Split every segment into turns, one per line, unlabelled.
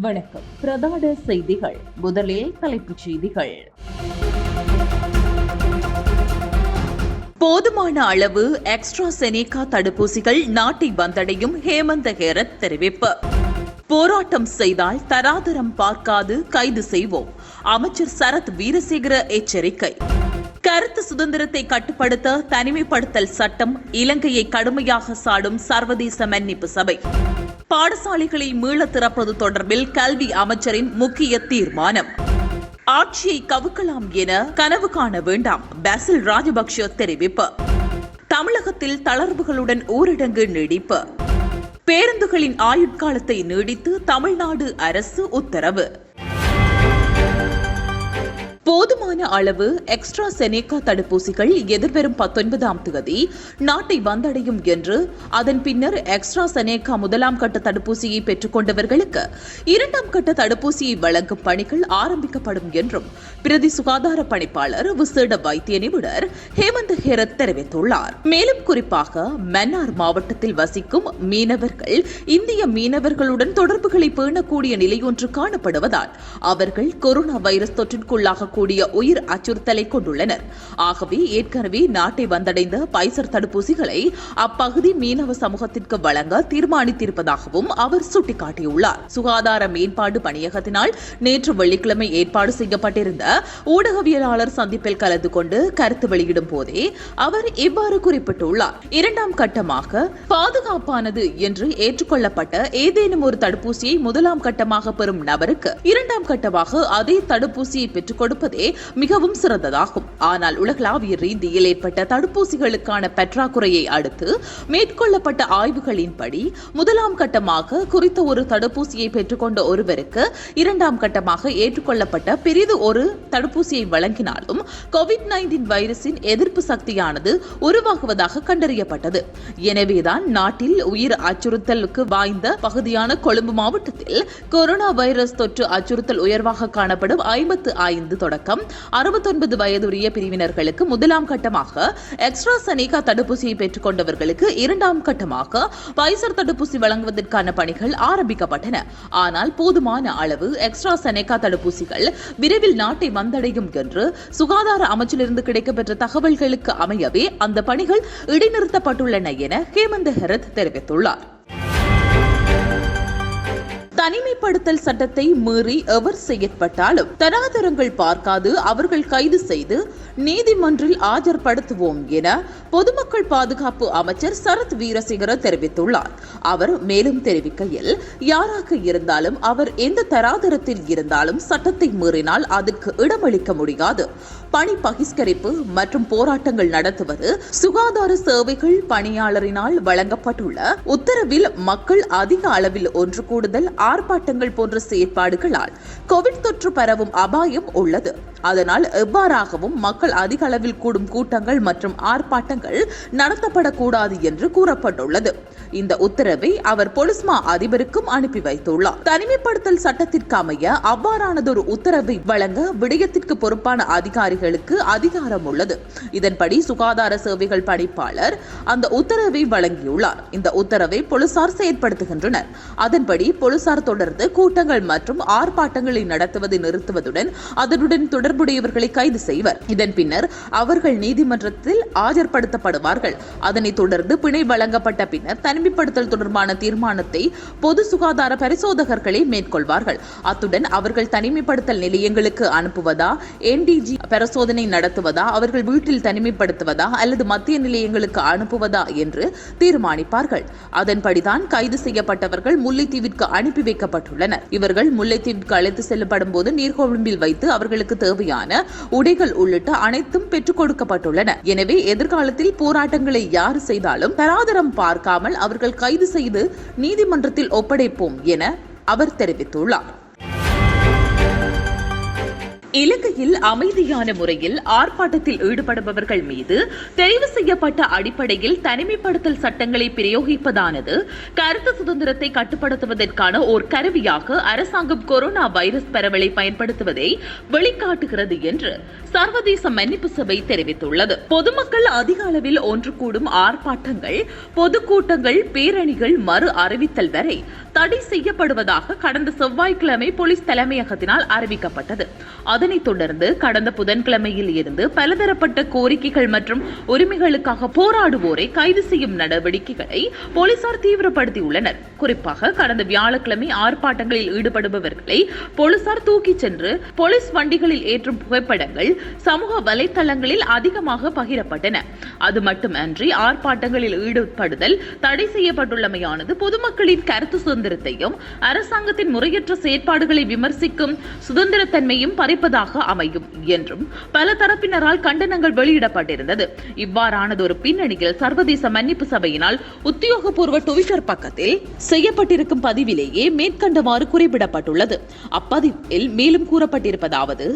வணக்கம். பிரதான செய்திகள். முதலில் தலைப்புச் செய்திகள். போதுமான அளவு எக்ஸ்ட்ராசெனேகா தடுப்பூசிகள் நாட்டை வந்தடையும் ஹேமந்த ஹேரத் தெரிவிப்பு. போராட்டம் செய்தால் தராதரம் பார்க்காது கைது செய்வோம். அமைச்சர் சரத் வீரசேகர எச்சரிக்கை. கருத்து சுதந்திரத்தை கட்டுப்படுத்த தனிமைப்படுத்தல் சட்டம் இலங்கையை கடுமையாக சாடும் சர்வதேச மன்னிப்பு சபை. பாடசாலைகளை மீள திறப்பது தொடர்பில் கல்வி அமைச்சரின் முக்கிய தீர்மானம். ஆட்சியை கவுக்கலாம் என கனவு காண வேண்டாம், பாசில் ராஜபக்ஷ தெரிவிப்பு. தமிழகத்தில் தளர்வுகளுடன் ஊரடங்கு நீடிப்பு. பேருந்துகளின் ஆயுட்காலத்தை நீடித்து தமிழ்நாடு அரசு உத்தரவு. போதுமான அளவு எக்ஸ்ட்ராசெனேகா தடுப்பூசிகள் எதிர்வரும் 19ஆம் தேதி நாட்டை வந்தடையும் என்று, அதன் பின்னர் எக்ஸ்ட்ராசெனேகா முதலாம் கட்ட தடுப்பூசியை பெற்றுக் கொண்டவர்களுக்கு 2ஆம் கட்ட தடுப்பூசியை வழங்கும் பணிகள் ஆரம்பிக்கப்படும் என்றும் பிரதி சுகாதார பணிப்பாளர் விசேட வைத்திய நிபுணர் ஹேமந்த ஹேரத் தெரிவித்துள்ளார். மேலும் குறிப்பாக மன்னார் மாவட்டத்தில் வசிக்கும் மீனவர்கள் இந்திய மீனவர்களுடன் தொடர்புகளை பேணக்கூடிய நிலையொன்று காணப்படுவதால் அவர்கள் கொரோனா வைரஸ் தொற்றிற்குள்ளாக கூடிய உயிர் அச்சுறுத்தலை கொண்டுள்ளனர். ஆகவே ஏற்கனவே நாட்டை வந்தடைந்த பைசர் தடுப்பூசிகளை அப்பகுதி மீனவ சமூகத்திற்கு வழங்க தீர்மானித்திருப்பதாகவும் அவர் சுட்டிக்காட்டியுள்ளார். சுகாதார மேம்பாடு பணியகத்தினால் நேற்று வெள்ளிக்கிழமை ஏற்பாடு செய்யப்பட்டிருந்த ஊடகவியலாளர் சந்திப்பில் கலந்து கொண்டு கருத்து வெளியிடும் போதே அவர் இவ்வாறு குறிப்பிட்டுள்ளார். 2ஆம் கட்டமாக பாதுகாப்பானது என்று ஏற்றுக்கொள்ளப்பட்ட ஏதேனும் ஒரு தடுப்பூசியை முதலாம் கட்டமாக பெறும் நபருக்கு 2ஆம் கட்டமாக அதே தடுப்பூசியை பெற்றுக் கொடுப்பதே மிகவும் சிறந்ததாகும். ஆனால் உலகளாவிய ரீதியில் ஏற்பட்ட தடுப்பூசிகளுக்கான பற்றாக்குறையை அடுத்து மேற்கொள்ளப்பட்ட ஆய்வுகளின்படி முதலாம் கட்டமாக குறித்த ஒரு தடுப்பூசியை பெற்றுக்கொண்ட ஒருவருக்கு 2ஆம் கட்டமாக ஏற்றுக்கொள்ளப்பட்ட பெரிது ஒரு தடுப்பூசியை வழங்கினாலும் COVID-19 வைரஸின் எதிர்ப்பு சக்தியானது உருவாகுவதாக கண்டறியப்பட்டது. எனவேதான் நாட்டில் உயிர் அச்சுறுத்தலுக்கு வாய்ந்த பகுதியான கொழும்பு மாவட்டத்தில் கொரோனா வைரஸ் தொற்று அச்சுறுத்தல் உயர்வாக காணப்படும் 55 தொடக்கம் 69 வயதுடைய பிரிவினர்களுக்கு முதலாம் கட்டமாக எக்ஸ்ட்ராசெனேகா தடுப்பூசியை பெற்றுக் கொண்டவர்களுக்கு 2ஆம் கட்டமாக பைசர் தடுப்பூசி வழங்குவதற்கான பணிகள் ஆரம்பிக்கப்பட்டன. ஆனால் போதுமான அளவு எக்ஸ்ட்ராசெனேகா தடுப்பூசிகள் விரைவில் நாட்டை வந்தடையும் என்று சுகாதார அமைச்சிலிருந்து கிடைக்கப்பெற்ற தகவல்களுக்கு அமையவே அந்த பணிகள் இடைநிறுத்தப்பட்டுள்ளன என ஹேமந்த ஹேரத் தெரிவித்துள்ளார். தனிமைப்படுத்தல் சட்டத்தை மீறி எவர் செயற்பட்டாலும் தராதரங்கள் பார்க்காது அவர்கள் கைது செய்து நீதிமன்றில் ஆஜர்படுத்துவோம் என பொதுமக்கள் பாதுகாப்பு அமைச்சர் சரத் வீரசேகர தெரிவித்துள்ளார். அவர் மேலும் தெரிவிக்கையில், யாராக இருந்தாலும் அவர் எந்த தராதரத்தில் இருந்தாலும் சட்டத்தை மீறினால் அதற்கு இடமளிக்க முடியாது. பணி பகிஷ்கரிப்பு மற்றும் போராட்டங்கள் நடத்துவது சுகாதார சேவைகள் பணியாளரினால் வழங்கப்பட்டுள்ள உத்தரவில் மக்கள் அதிக அளவில் ஒன்று கூடுதல், ஆர்ப்பாட்டங்கள் போன்ற செயற்பாடுகளால் கோவிட் தொற்று பரவும் அபாயம் உள்ளது. அதனால் எவ்வாறாகவும் மக்கள் அதிக அளவில் கூடும் கூட்டங்கள் மற்றும் ஆர்ப்பாட்டங்கள் நடத்தப்படக்கூடாது என்று கூறப்பட்டுள்ளது. இந்த உத்தரவை அவர் பொலிஸ்மா அதிபருக்கும் அனுப்பி வைத்துள்ளார். தனிமைப்படுத்தல் சட்டத்திற்கு அமைய அவ்வாறானதொரு உத்தரவை வழங்க விடயத்திற்கு பொறுப்பான அதிகாரிகளுக்கு அதிகாரம் உள்ளது. இதன்படி சுகாதார சேவைகள் பணிப்பாளர் அந்த உத்தரவை வழங்கியுள்ளார். இந்த உத்தரவை போலீசார் செயற்படுத்துகின்றனர். அதன்படி போலீசார் தொடர்ந்து கூட்டங்கள் மற்றும் ஆர்ப்பாட்டங்களை நடத்துவதை நிறுத்துவதுடன் அதனுடன் தொடர்புடையவர்களை கைது செய்வர். இதன் பின்னர் அவர்கள் நீதிமன்றத்தில் ஆஜர்படுத்தப்படுவார்கள். அதனைத் தொடர்ந்து பிணை வழங்கப்பட்ட பின்னர் தனிமைப்படுத்தல் தொடர்பான தீர்மானத்தை பொது சுகாதார பரிசோதகர்களே மேற்கொள்வார்கள். அத்துடன் அவர்கள் தனிமைப்படுத்தல் நிலையங்களுக்கு அனுப்புவதா, NDG பரிசோதனை நடத்துவதா, அவர்கள் வீட்டில் தனிமைப்படுத்துவதா அல்லது மத்திய நிலையங்களுக்கு அனுப்புவதா என்று தீர்மானிப்பார்கள். அதன்படிதான் கைது செய்யப்பட்டவர்கள் முல்லைத்தீவிற்கு அனுப்பி வைக்கப்பட்டுள்ளனர். இவர்கள் முல்லைத்தீவிற்கு அழைத்து செல்லப்படும் போது நீர்கொழும்பில் வைத்து அவர்களுக்கு தேவையான உடைகள் உள்ளிட்ட அனைத்தும் பெற்றுக் கொடுக்கப்பட்டுள்ளன. எனவே எதிர்காலத்தில் போராட்டங்களை யார் செய்தாலும் தராதரம் பார்க்காமல் அவர்கள் கைது செய்து நீதிமன்றத்தில் ஒப்படைப்போம் என அவர் தெரிவித்துள்ளார். இலங்கையில் அமைதியான முறையில் ஆர்ப்பாட்டத்தில் ஈடுபடுபவர்கள் மீது தெரிவு செய்யப்பட்ட அடிப்படையில் தனிமைப்படுத்தல் சட்டங்களை பிரயோகிப்பதானது கருத்து சுதந்திரத்தை கட்டுப்படுத்துவதற்கான ஓர் கருவியாக அரசாங்கம் கொரோனா வைரஸ் பரவலை பயன்படுத்துவதை வெளிக்காட்டுகிறது என்று சர்வதேச மன்னிப்பு சபை தெரிவித்துள்ளது. பொதுமக்கள் அதிக அளவில் ஒன்று கூடும் ஆர்ப்பாட்டங்கள், பொதுக்கூட்டங்கள், பேரணிகள் மறு அறிவித்தல் வரை தடை செய்யப்படுவதாக கடந்த செவ்வாய்க்கிழமை போலீஸ் தலைமையகத்தினால் அறிவிக்கப்பட்டது. அதனைத் தொடர்ந்து கடந்த புதன்கிழமையில் இருந்து பலதரப்பட்ட கோரிக்கைகள் மற்றும் உரிமைகளுக்காக போராடுவோரை கைது செய்யும் நடவடிக்கைகளை போலீசார் தீவிரப்படுத்தியுள்ளனர். குறிப்பாக கடந்த வியாழக்கிழமை ஆர்ப்பாட்டங்களில் ஈடுபடுபவர்களை போலீசார் தூக்கிச் சென்று போலீஸ் வண்டிகளில் ஏற்றும் புகைப்படங்கள் சமூக வலைதளங்களில் அதிகமாக பகிரப்பட்டன. அது மட்டுமன்றி ஆர்ப்பாட்டங்களில் ஈடுபடுதல் தடை செய்யப்பட்டுள்ளமையானது பொதுமக்களின் கருத்து சுதந்திரத்தையும் அரசாங்கத்தின் முறையற்ற செயற்பாடுகளை விமர்சிக்கும் சுதந்திரத்தன்மையும் பறிப்பதாக அமையும் என்றும் பல தரப்பினரால் கண்டனங்கள் வெளியிடப்பட்டிருந்தது. இவ்வாறானதொரு பின்னணியில் சர்வதேச மன்னிப்பு சபையினால் உத்தியோகபூர்வ ட்விட்டர் பக்கத்தில் செய்யப்பட்டிருக்கும் பதிவிலேயே மேற்கண்டவாறு குறிப்பிடப்பட்டுள்ளது. அப்பதிவில் மேலும் கூறப்பட்டிருப்பதாவது: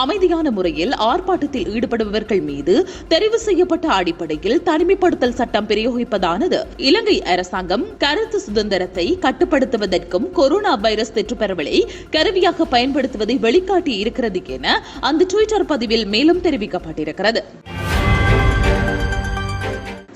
அமைதியான முறையில் ஆர்ப்பாட்டத்தில் ஈடுபடுபவர்கள் மீது தெரிவு செய்யப்பட்ட அடிப்படையில் தனிமைப்படுத்தல் சட்டம் பிரயோகிப்பதானது இலங்கை அரசாங்கம் கருத்து சுதந்திரத்தை கட்டுப்படுத்துவதற்கும் கொரோனா வைரஸ் தொற்று பரவலை கருவியாக பயன்படுத்துவதை வெளிக்காட்டி இருக்கிறது என அந்த ட்விட்டர் பதிவில் மேலும் தெரிவிக்கப்பட்டிருக்கிறது.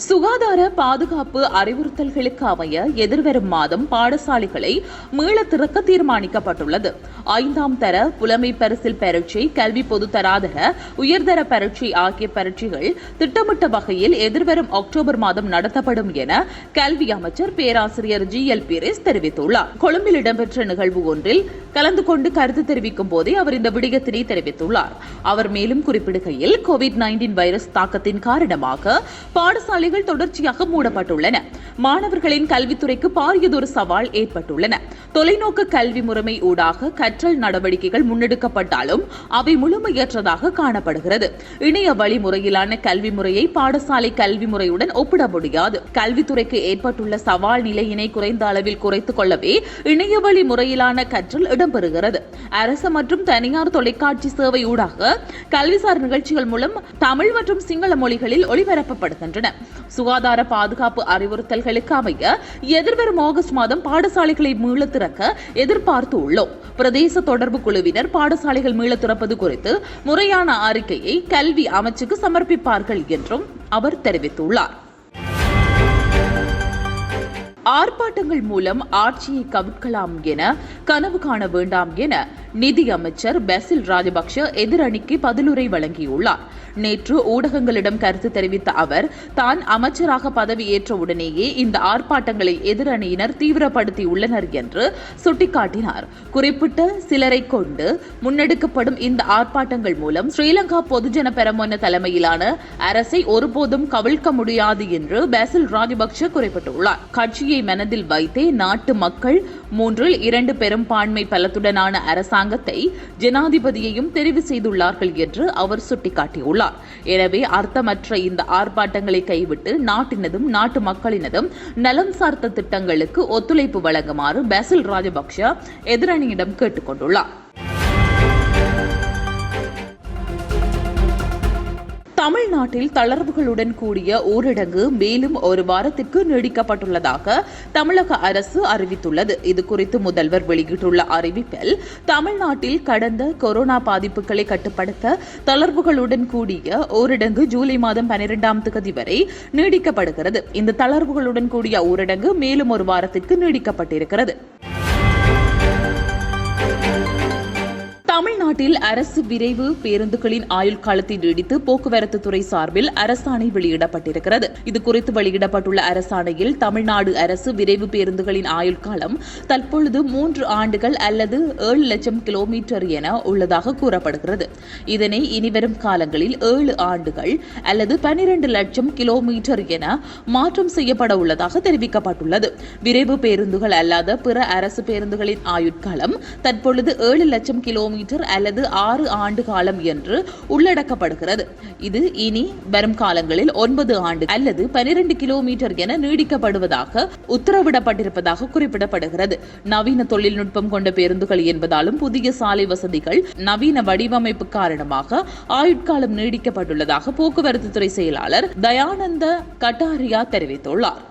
சுகாதார பாதுகாப்பு அறிவுறுத்தல்களுக்கு அமைய எதிர்வரும் மாதம் பாடசாலைகளை மீள திறக்க தீர்மானிக்கப்பட்டுள்ளது. 5ஆம் தர புலமை பரிசில் பரீட்சை, கல்வி பொதுத்தராதர உயர்தர பரீட்சை ஆகிய பரீட்சைகள் திட்டமிட்ட வகையில் எதிர்வரும் அக்டோபர் மாதம் நடத்தப்படும் என கல்வி அமைச்சர் பேராசிரியர் GL பீரிஸ் தெரிவித்துள்ளார். கொழும்பில் இடம்பெற்ற நிகழ்வு ஒன்றில் கலந்து கொண்டு கருத்து தெரிவிக்கும் போதே அவர் இந்த விடயத்தினை தெரிவித்துள்ளார். அவர் மேலும் குறிப்பிடுகையில் COVID-19 வைரஸ் தாக்கத்தின் காரணமாக பாடசாலைகள் தொடர்ச்சியாக மூடப்பட்டுள்ளன. மாணவர்களின் கல்வித்துறைக்கு பாரியதொரு சவால் ஏற்பட்டுள்ளன. தொலைநோக்கு கல்வி முறைமை ஊடாக கற்றல் நடவடிக்கைகள் முன்னெடுக்கப்பட்டாலும் அவை முழுமையற்றதாக காணப்படுகிறது. இணைய வழிமுறையிலான கல்வி முறையை பாடசாலை கல்வி முறையுடன் ஒப்பிட முடியாது. கல்வித்துறைக்கு ஏற்பட்டுள்ள சவால் நிலையினை குறைந்த அளவில் குறைத்துக் கொள்ளவே இணைய வழி முறையிலான கற்றல் இடம்பெறுகிறது. அரசு மற்றும் தனியார் தொலைக்காட்சி சேவை ஊடாக கல்விசார் நிகழ்ச்சிகள் மூலம் தமிழ் மற்றும் சிங்கள மொழிகளில் ஒளிபரப்பப்படுகின்றன. சுகாதார பாதுகாப்பு அறிவுறுத்தல்களுக்கு அமைய எதிர்வரும் ஆகஸ்ட் மாதம் பாடசாலைகளை மீள திறக்க எதிர்பார்த்து உள்ளோம். பிரதேச தொடர்பு குழுவினர் பாடசாலைகள் மீள திறப்பது குறித்து முறையான அறிக்கையை கல்வி அமைச்சுக்கு சமர்ப்பிப்பார்கள் என்றும் அவர் தெரிவித்துள்ளார். ஆர்ப்பாட்டங்கள் மூலம் ஆட்சியை கவிழ்க்கலாம் என கனவு காண வேண்டாம் என நிதி அமைச்சர் பெசில் ராஜபக்ஷ எதிரணிக்கு பதிலுரை வழங்கியுள்ளார். நேற்று ஊடகங்களிடம் கருத்து தெரிவித்த அவர் தான் அமைச்சராக பதவியேற்ற உடனேயே இந்த ஆர்ப்பாட்டங்களை எதிரணியினர் தீவிரப்படுத்தியுள்ளனர் என்று சுட்டிக்காட்டினார். குறிப்பிட்ட சிலரை கொண்டு முன்னெடுக்கப்படும் இந்த ஆர்ப்பாட்டங்கள் மூலம் ஸ்ரீலங்கா பொதுஜன பெரமுன தலைமையிலான அரசை ஒருபோதும் கவிழ்க்க முடியாது என்று பெசில் ராஜபக்ஷ குறிப்பிட்டுள்ளார். கட்சியை மனதில் வைத்தே நாட்டு மக்கள் 3/2 பெரும்பான்மை பலத்துடனான அரசாங்கத்தை ஜனாதிபதியையும் தெரிவு செய்துள்ளார்கள் என்று அவர் சுட்டிக்காட்டியுள்ளார். எனவே அர்த்தமற்ற இந்த ஆர்ப்பாட்டங்களை கைவிட்டு நாட்டினதும் நாட்டு மக்களினதும் நலம் சார்ந்த திட்டங்களுக்கு ஒத்துழைப்பு வழங்குமாறு பெசில் ராஜபக்ஷ எதிரணியிடம் கேட்டுக் கொண்டுள்ளார். தமிழ்நாட்டில் தளர்வுகளுடன் கூடிய ஊரடங்கு மேலும் ஒரு வாரத்திற்கு நீடிக்கப்பட்டுள்ளதாக தமிழக அரசு அறிவித்துள்ளது. இதுகுறித்து முதல்வர் வெளியிட்டுள்ள அறிவிப்பில் தமிழ்நாட்டில் கடந்த கொரோனா பாதிப்புகளை கட்டுப்படுத்த தளர்வுகளுடன் கூடிய ஊரடங்கு ஜூலை மாதம் 12ஆம் தேதி வரை நீடிக்கப்படுகிறது. இந்த தளர்வுகளுடன் கூடிய ஊரடங்கு மேலும் ஒரு வாரத்திற்கு நீடிக்கப்பட்டிருக்கிறது. தமிழ்நாட்டில் அரசு விரைவு பேருந்துகளின் ஆயுள் காலத்தை நீடித்து போக்குவரத்து துறை சார்பில் அரசாணை வெளியிடப்பட்டிருக்கிறது. இதுகுறித்து வெளியிடப்பட்டுள்ள அரசாணையில் தமிழ்நாடு அரசு விரைவு பேருந்துகளின் ஆயுள் காலம் தற்பொழுது 3 ஆண்டுகள் அல்லது 7 லட்சம் கிலோமீட்டர் என உள்ளதாக கூறப்படுகிறது. இதனை இனிவரும் காலங்களில் 7 ஆண்டுகள் அல்லது 12 லட்சம் கிலோமீட்டர் என மாற்றம் செய்யப்பட உள்ளதாக தெரிவிக்கப்பட்டுள்ளது. விரைவு பேருந்துகள் அல்லாத பிற அரசு பேருந்துகளின் ஆயுட்காலம் தற்பொழுது 7 லட்சம் கிலோமீட்டர் கிலோமீட்டர் அல்லது 6 ஆண்டு காலம் என்று உள்ளடக்கப்படுகிறது. இது இனி வரும் காலங்களில் 9 ஆண்டு அல்லது 12 கிலோமீட்டர் என நீடிக்கப்படுவதாக உத்தரவிடப்பட்டிருப்பதாக குறிப்பிடப்படுகிறது. நவீன தொழில்நுட்பம் கொண்ட பேருந்துகள் என்பதாலும் புதிய சாலை வசதிகள், நவீன வடிவமைப்பு காரணமாக ஆயுட்காலம் நீடிக்கப்பட்டுள்ளதாக போக்குவரத்து துறை செயலாளர் தயானந்த கட்டாரியா தெரிவித்துள்ளார்.